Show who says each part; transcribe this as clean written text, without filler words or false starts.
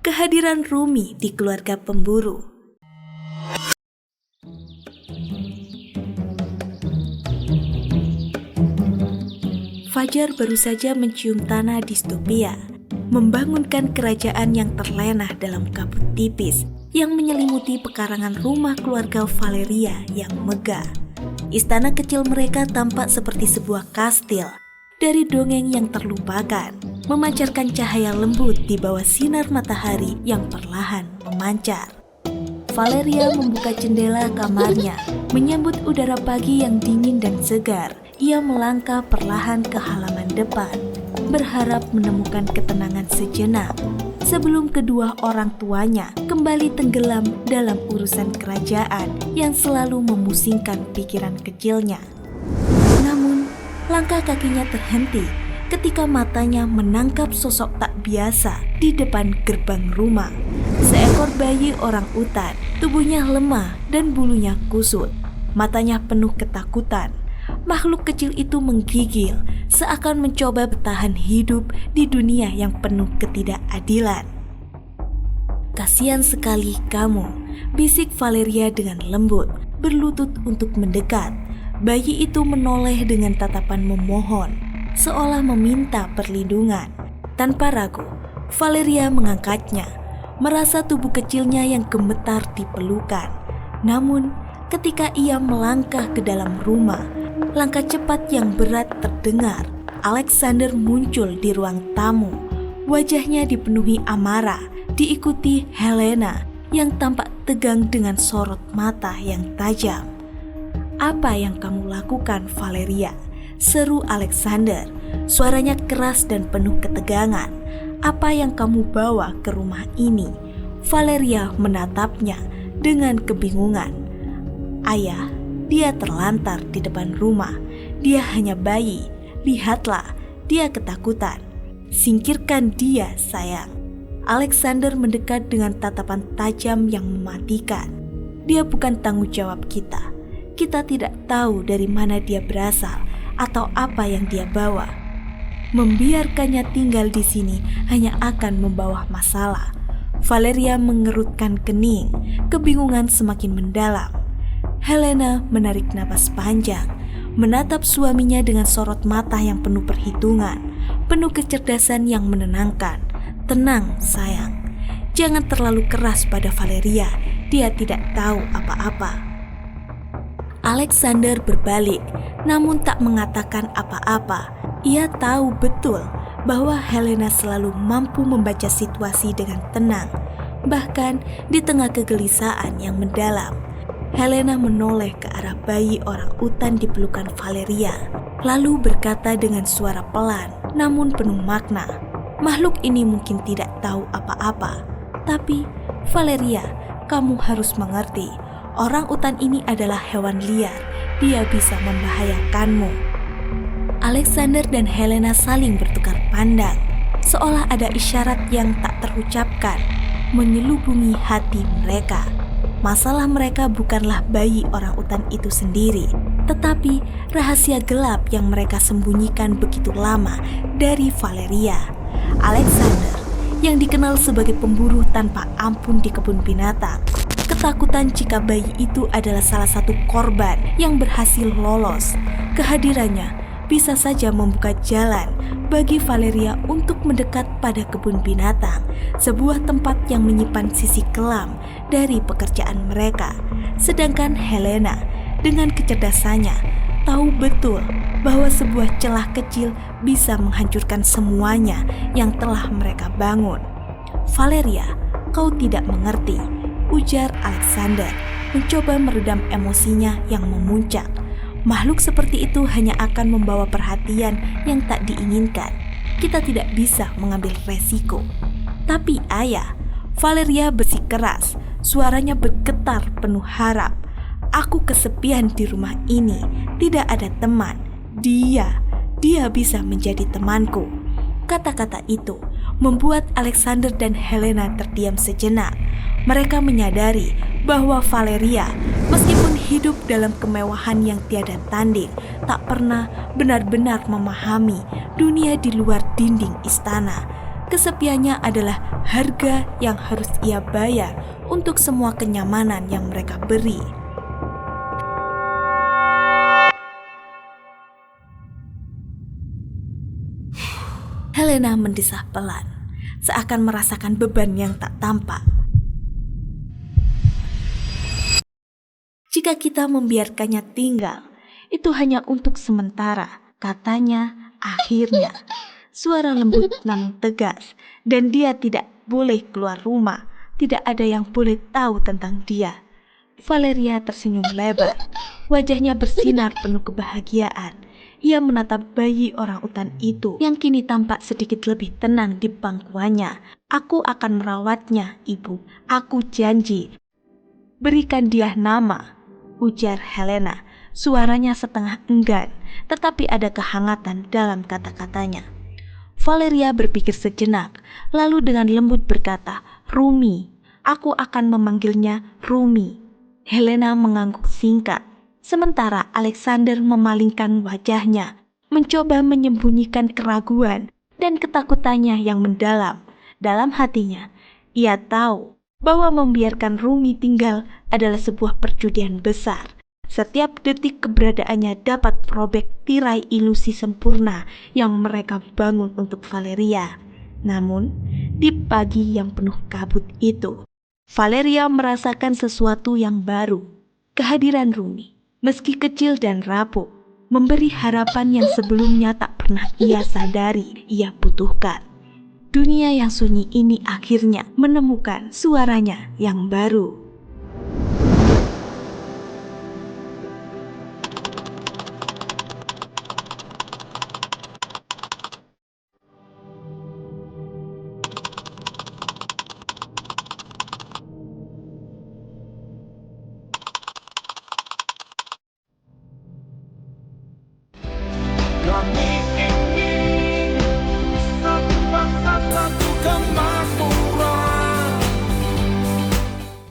Speaker 1: kehadiran Rumi di keluarga pemburu. Fajar baru saja mencium tanah distopia, membangunkan kerajaan yang terlena dalam kabut tipis yang menyelimuti pekarangan rumah keluarga Valeria yang megah. Istana kecil mereka tampak seperti sebuah kastil dari dongeng yang terlupakan, memancarkan cahaya lembut di bawah sinar matahari yang perlahan memancar. Valeria membuka jendela kamarnya, menyambut udara pagi yang dingin dan segar. Ia melangkah perlahan ke halaman depan, berharap menemukan ketenangan sejenak sebelum kedua orang tuanya kembali tenggelam dalam urusan kerajaan yang selalu memusingkan pikiran kecilnya. Namun, langkah kakinya terhenti ketika matanya menangkap sosok tak biasa di depan gerbang rumah. Seekor bayi orang utan, tubuhnya lemah dan bulunya kusut, matanya penuh ketakutan. Makhluk kecil itu menggigil, seakan mencoba bertahan hidup di dunia yang penuh ketidakadilan. "Kasihan sekali kamu," bisik Valeria dengan lembut, berlutut untuk mendekat. Bayi itu menoleh dengan tatapan memohon, seolah meminta perlindungan. Tanpa ragu, Valeria mengangkatnya, merasa tubuh kecilnya yang gemetar di pelukan. Namun, ketika ia melangkah ke dalam rumah, langkah cepat yang berat terdengar. Alexander muncul di ruang tamu. Wajahnya dipenuhi amarah, diikuti Helena yang tampak tegang dengan sorot mata yang tajam. "Apa yang kamu lakukan, Valeria?" seru Alexander. Suaranya keras dan penuh ketegangan. "Apa yang kamu bawa ke rumah ini?" Valeria menatapnya dengan kebingungan. "Ayah, dia terlantar di depan rumah. Dia hanya bayi. Lihatlah, dia ketakutan. Singkirkan dia, sayang." Alexander mendekat dengan tatapan tajam yang mematikan. "Dia bukan tanggung jawab kita. Kita tidak tahu dari mana dia berasal atau apa yang dia bawa. Membiarkannya tinggal di sini hanya akan membawa masalah." Valeria mengerutkan kening, kebingungan semakin mendalam. Helena menarik napas panjang, menatap suaminya dengan sorot mata yang penuh perhitungan, penuh kecerdasan yang menenangkan. "Tenang, sayang. Jangan terlalu keras pada Valeria. Dia tidak tahu apa-apa." Alexander berbalik, namun tak mengatakan apa-apa. Ia tahu betul bahwa Helena selalu mampu membaca situasi dengan tenang, bahkan di tengah kegelisahan yang mendalam. Helena menoleh ke arah bayi orang utan di pelukan Valeria, lalu berkata dengan suara pelan namun penuh makna, "Makhluk ini mungkin tidak tahu apa-apa, tapi Valeria, kamu harus mengerti, orang utan ini adalah hewan liar. Dia bisa membahayakanmu." Alexander dan Helena saling bertukar pandang, seolah ada isyarat yang tak terucapkan menyelubungi hati mereka. Masalah mereka bukanlah bayi orang utan itu sendiri, tetapi rahasia gelap yang mereka sembunyikan begitu lama dari Valeria. Alexander, yang dikenal sebagai pemburu tanpa ampun di kebun binatang, ketakutan jika bayi itu adalah salah satu korban yang berhasil lolos. Kehadirannya bisa saja membuka jalan bagi Valeria untuk mendekat pada kebun binatang, sebuah tempat yang menyimpan sisi kelam dari pekerjaan mereka. Sedangkan Helena dengan kecerdasannya tahu betul bahwa sebuah celah kecil bisa menghancurkan semuanya yang telah mereka bangun. "Valeria, kau tidak mengerti," ujar Alexander, mencoba meredam emosinya yang memuncak. "Makhluk seperti itu hanya akan membawa perhatian yang tak diinginkan. Kita tidak bisa mengambil resiko." "Tapi ayah," Valeria bersikeras, suaranya bergetar penuh harap, "aku kesepian di rumah ini, tidak ada teman. Dia bisa menjadi temanku." Kata-kata itu membuat Alexander dan Helena terdiam sejenak. Mereka menyadari bahwa Valeria, meskipun hidup dalam kemewahan yang tiada tanding, tak pernah benar-benar memahami dunia di luar dinding istana. Kesepiannya adalah harga yang harus ia bayar untuk semua kenyamanan yang mereka beri. Helena mendesah pelan, seakan merasakan beban yang tak tampak. Jika kita membiarkannya tinggal, itu hanya untuk sementara, katanya akhirnya. Suara lembut namun tegas, dan dia tidak boleh keluar rumah. Tidak ada yang boleh tahu tentang dia. Valeria tersenyum lebar, wajahnya bersinar penuh kebahagiaan. Ia menatap bayi orang utan itu yang kini tampak sedikit lebih tenang di pangkuannya. Aku akan merawatnya, Ibu. Aku janji. Berikan dia nama, ujar Helena. Suaranya setengah enggan, tetapi ada kehangatan dalam kata-katanya. Valeria berpikir sejenak, lalu dengan lembut berkata, Rumi, aku akan memanggilnya Rumi. Helena mengangguk singkat, sementara Alexander memalingkan wajahnya, mencoba menyembunyikan keraguan dan ketakutannya yang mendalam. Dalam hatinya, ia tahu bahwa membiarkan Rumi tinggal adalah sebuah perjudian besar. Setiap detik keberadaannya dapat merobek tirai ilusi sempurna yang mereka bangun untuk Valeria. Namun, di pagi yang penuh kabut itu, Valeria merasakan sesuatu yang baru. Kehadiran Rumi, meski kecil dan rapuh, memberi harapan yang sebelumnya tak pernah ia sadari ia butuhkan. Dunia yang sunyi ini akhirnya menemukan suaranya yang baru.
Speaker 2: Got me